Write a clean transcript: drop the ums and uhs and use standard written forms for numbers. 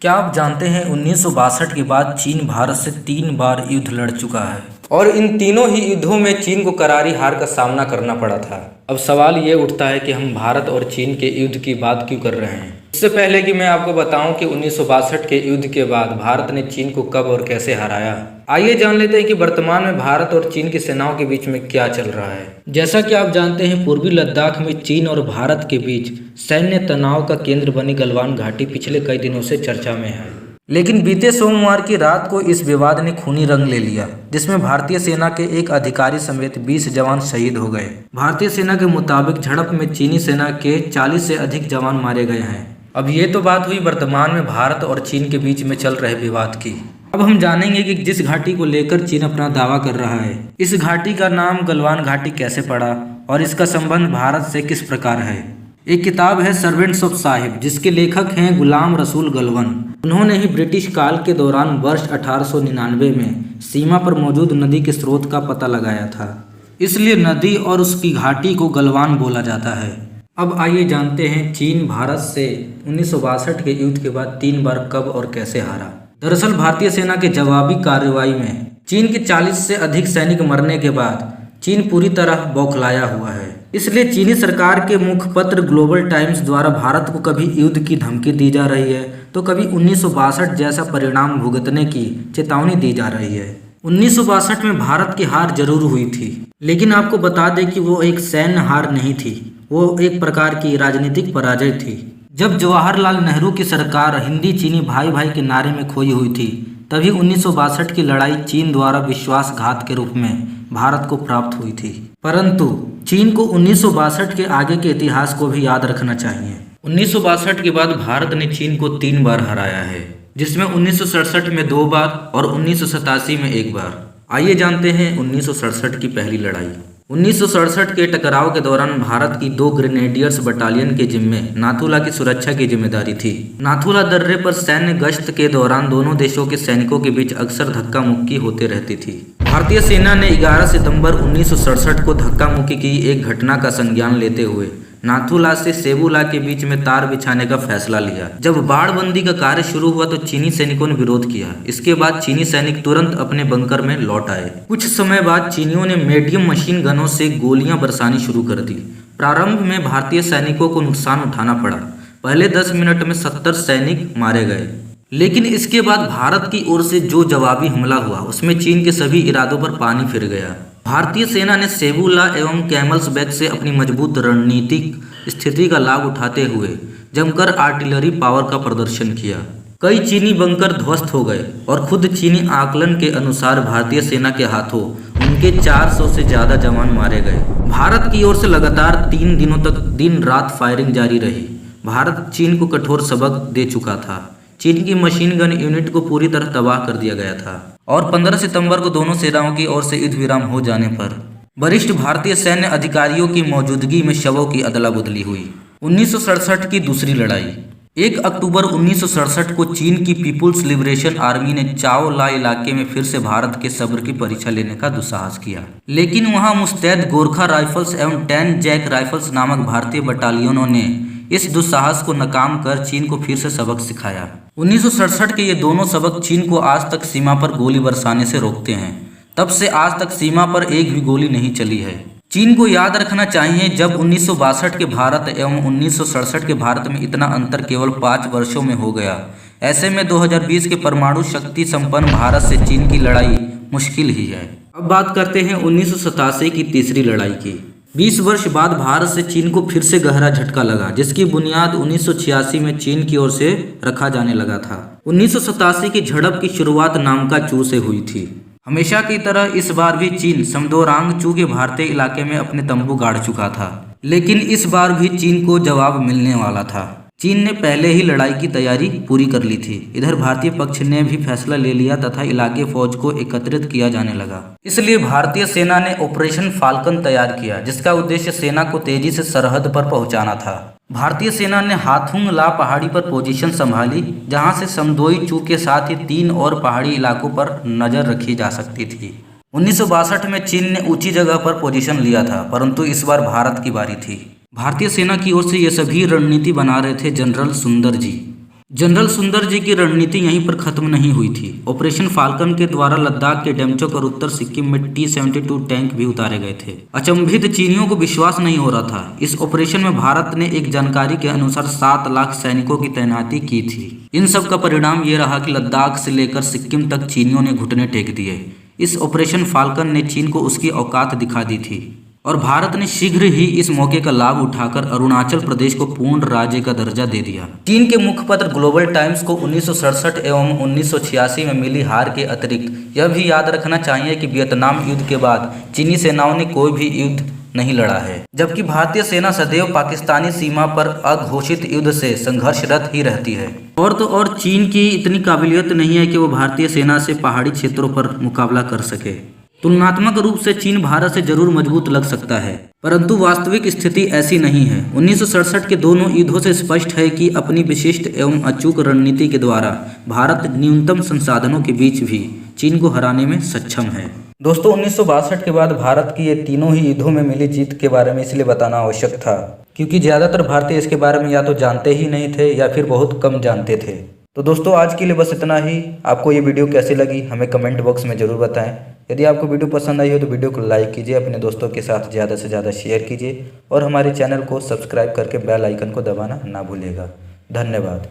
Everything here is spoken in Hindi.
क्या आप जानते हैं 1962 के बाद चीन भारत से 3 बार युद्ध लड़ चुका है और इन तीनों ही युद्धों में चीन को करारी हार का सामना करना पड़ा था। अब सवाल ये उठता है कि हम भारत और चीन के युद्ध की बात क्यों कर रहे हैं। इससे पहले कि मैं आपको बताऊं कि 1962 के युद्ध के बाद भारत ने चीन को कब और कैसे हराया, आइए जान लेते हैं कि वर्तमान में भारत और चीन की सेनाओं के बीच में क्या चल रहा है। जैसा कि आप जानते हैं, पूर्वी लद्दाख में चीन और भारत के बीच सैन्य तनाव का केंद्र बनी गलवान घाटी पिछले कई दिनों से चर्चा में है। लेकिन बीते सोमवार की रात को इस विवाद ने खूनी रंग ले लिया, जिसमें भारतीय सेना के एक अधिकारी समेत 20 जवान शहीद हो गए। भारतीय सेना के मुताबिक झड़प में चीनी सेना के 40 से अधिक जवान मारे गए हैं। अब ये तो बात हुई वर्तमान में भारत और चीन के बीच में चल रहे विवाद की। अब हम जानेंगे कि जिस घाटी को लेकर चीन अपना दावा कर रहा है, इस घाटी का नाम गलवान घाटी कैसे पड़ा और इसका संबंध भारत से किस प्रकार है। एक किताब है सर्वेंट्स ऑफ साहिब, जिसके लेखक हैं गुलाम रसूल गलवन। उन्होंने ही ब्रिटिश काल के दौरान वर्ष 1899 में सीमा पर मौजूद नदी के स्रोत का पता लगाया था, इसलिए नदी और उसकी घाटी को गलवान बोला जाता है। अब आइए जानते हैं चीन भारत से 1962 के युद्ध के बाद 3 बार कब और कैसे हारा। दरअसल भारतीय सेना के जवाबी कार्रवाई में चीन के 40 से अधिक सैनिक मरने के बाद चीन पूरी तरह बौखलाया हुआ है। इसलिए चीनी सरकार के मुखपत्र ग्लोबल टाइम्स द्वारा भारत को कभी युद्ध की धमकी दी जा रही है तो कभी 1962 जैसा परिणाम भुगतने की चेतावनी दी जा रही है। 1962 में भारत की हार जरूर हुई थी, लेकिन आपको बता दें कि वो एक सैन्य हार नहीं थी, वो एक प्रकार की राजनीतिक पराजय थी। जब जवाहरलाल नेहरू की सरकार हिंदी चीनी भाई भाई के नारे में खोई हुई थी, तभी 1962 की लड़ाई चीन द्वारा विश्वासघात के रूप में भारत को प्राप्त हुई थी। परंतु चीन को 1962 के आगे के इतिहास को भी याद रखना चाहिए। 1962 के बाद भारत ने चीन को 3 बार हराया है, जिसमें 1967 में 2 बार और 1987 में 1 बार। आइए जानते हैं 1967 की पहली लड़ाई। 1967 के टकराव के दौरान भारत की 2 ग्रेनेडियर्स बटालियन के जिम्मे नाथुला की सुरक्षा की जिम्मेदारी थी। नाथुला दर्रे पर सैन्य गश्त के दौरान दोनों देशों के सैनिकों के बीच अक्सर धक्का मुक्की होते रहती थी। भारतीय सेना ने 11 सितंबर 1967 को धक्का मुक्की की एक घटना का संज्ञान लेते हुए नाथुला से सेबुला के बीच में तार बिछाने का फैसला लिया। जब बाड़बंदी का कार्य शुरू हुआ तो चीनी सैनिकों ने विरोध किया। इसके बाद चीनी सैनिक तुरंत अपने बंकर में लौट आए। कुछ समय बाद चीनियों ने मीडियम मशीन गनों से गोलियां बरसानी शुरू कर दी। प्रारंभ में भारतीय सैनिकों को नुकसान उठाना पड़ा। पहले 10 मिनट में 70 सैनिक मारे गए, लेकिन इसके बाद भारत की ओर से जो जवाबी हमला हुआ उसमें चीन के सभी इरादों पर पानी फिर गया। भारतीय सेना ने सेबुला एवं कैमल्सबेक से अपनी मजबूत रणनीतिक स्थिति का लाभ उठाते हुए जमकर आर्टिलरी पावर का प्रदर्शन किया। कई चीनी बंकर ध्वस्त हो गए और खुद चीनी आकलन के अनुसार भारतीय सेना के हाथों उनके 400 से ज्यादा जवान मारे गए। भारत की ओर से लगातार 3 दिनों तक दिन रात फायरिंग जारी रही। भारत चीन को कठोर सबक दे चुका था। चीन की मशीन गन यूनिट को पूरी तरह तबाह कर दिया गया था और 15 सितंबर को दोनों सेनाओं की ओर से युद्ध विराम हो जाने पर वरिष्ठ भारतीय सैन्य अधिकारियों की मौजूदगी में शवों की अदला बदली हुई। 1967 की दूसरी लड़ाई। 1 अक्टूबर 1967 को चीन की पीपुल्स लिबरेशन आर्मी ने चाओ ला इलाके में फिर से भारत के सब्र की परीक्षा लेने का दुस्साहस किया, लेकिन वहां मुस्तैद गोरखा राइफल्स एवं 10 जैक राइफल्स नामक भारतीय बटालियनों ने इस दुस्साहस को नाकाम कर चीन को फिर से सबक सिखाया। 1967 के ये दोनों सबक चीन को आज तक सीमा पर गोली बरसाने से रोकते हैं। तब से आज तक सीमा पर एक भी गोली नहीं चली है। चीन को याद रखना चाहिए, जब 1962 के भारत एवं 1967 के भारत में इतना अंतर केवल 5 वर्षों में हो गया, ऐसे में 2020 के परमाणु शक्ति संपन्न भारत से चीन की लड़ाई मुश्किल ही है। अब बात करते हैं 1987 की तीसरी लड़ाई की। 20 वर्ष बाद भारत से चीन को फिर से गहरा झटका लगा, जिसकी बुनियाद 1986 में चीन की ओर से रखा जाने लगा था। 1987 की झड़प की शुरुआत नामकाचू से हुई थी। हमेशा की तरह इस बार भी चीन समदोरांगचू के भारतीय इलाके में अपने तंबू गाड़ चुका था, लेकिन इस बार भी चीन को जवाब मिलने वाला था। चीन ने पहले ही लड़ाई की तैयारी पूरी कर ली थी। इधर भारतीय पक्ष ने भी फैसला ले लिया तथा इलाके फौज को एकत्रित किया जाने लगा। इसलिए भारतीय सेना ने ऑपरेशन फाल्कन तैयार किया, जिसका उद्देश्य सेना को तेजी से सरहद पर पहुंचाना था। भारतीय सेना ने हाथुंग ला पहाड़ी पर पोजीशन संभाली, जहां से समदोई चू के साथ ही 3 और पहाड़ी इलाकों पर नजर रखी जा सकती थी। 1962 में चीन ने ऊंची जगह पर पोजीशन लिया था, परंतु इस बार भारत की बारी थी। भारतीय सेना की ओर से ये सभी रणनीति बना रहे थे जनरल सुंदर जी। जनरल सुंदर जी की रणनीति यहीं पर खत्म नहीं हुई थी। ऑपरेशन फाल्कन के द्वारा लद्दाख के डेमचोक और उत्तर सिक्किम में T-72 टैंक भी उतारे गए थे। अचंभित चीनियों को विश्वास नहीं हो रहा था। इस ऑपरेशन में भारत ने एक जानकारी के अनुसार 7 लाख सैनिकों की तैनाती की थी। इन सब का परिणाम ये रहा कि लद्दाख से लेकर सिक्किम तक चीनियों ने घुटने टेक दिए। इस ऑपरेशन फाल्कन ने चीन को उसकी औकात दिखा दी थी और भारत ने शीघ्र ही इस मौके का लाभ उठाकर अरुणाचल प्रदेश को पूर्ण राज्य का दर्जा दे दिया। चीन के मुखपत्र ग्लोबल टाइम्स को 1967 एवं 1986 में मिली हार के अतिरिक्त यह भी याद रखना चाहिए कि वियतनाम युद्ध के बाद चीनी सेनाओं ने कोई भी युद्ध नहीं लड़ा है, जबकि भारतीय सेना सदैव पाकिस्तानी सीमा पर अघोषित युद्ध से संघर्षरत ही रहती है। और तो और चीन की इतनी काबिलियत नहीं है कि वो भारतीय सेना से पहाड़ी क्षेत्रों पर मुकाबला कर सके। तुलनात्मक रूप से चीन भारत से जरूर मजबूत लग सकता है, परंतु वास्तविक स्थिति ऐसी नहीं है। 1967 के दोनों युद्धों से स्पष्ट है कि अपनी विशिष्ट एवं अचूक रणनीति के द्वारा भारत न्यूनतम संसाधनों के बीच भी चीन को हराने में सक्षम है। दोस्तों, 1962 के बाद भारत की ये तीनों ही युद्धों में मिली जीत के बारे में इसलिए बताना आवश्यक था क्योंकि ज़्यादातर भारतीय इसके बारे में या तो जानते ही नहीं थे या फिर बहुत कम जानते थे। तो दोस्तों, आज के लिए बस इतना ही। आपको ये वीडियो कैसी लगी हमें कमेंट बॉक्स में ज़रूर बताएं। यदि आपको वीडियो पसंद आई हो तो वीडियो को लाइक कीजिए, अपने दोस्तों के साथ ज़्यादा से ज़्यादा शेयर कीजिए और हमारे चैनल को सब्सक्राइब करके बेल आइकन को दबाना ना भूलिएगा। धन्यवाद।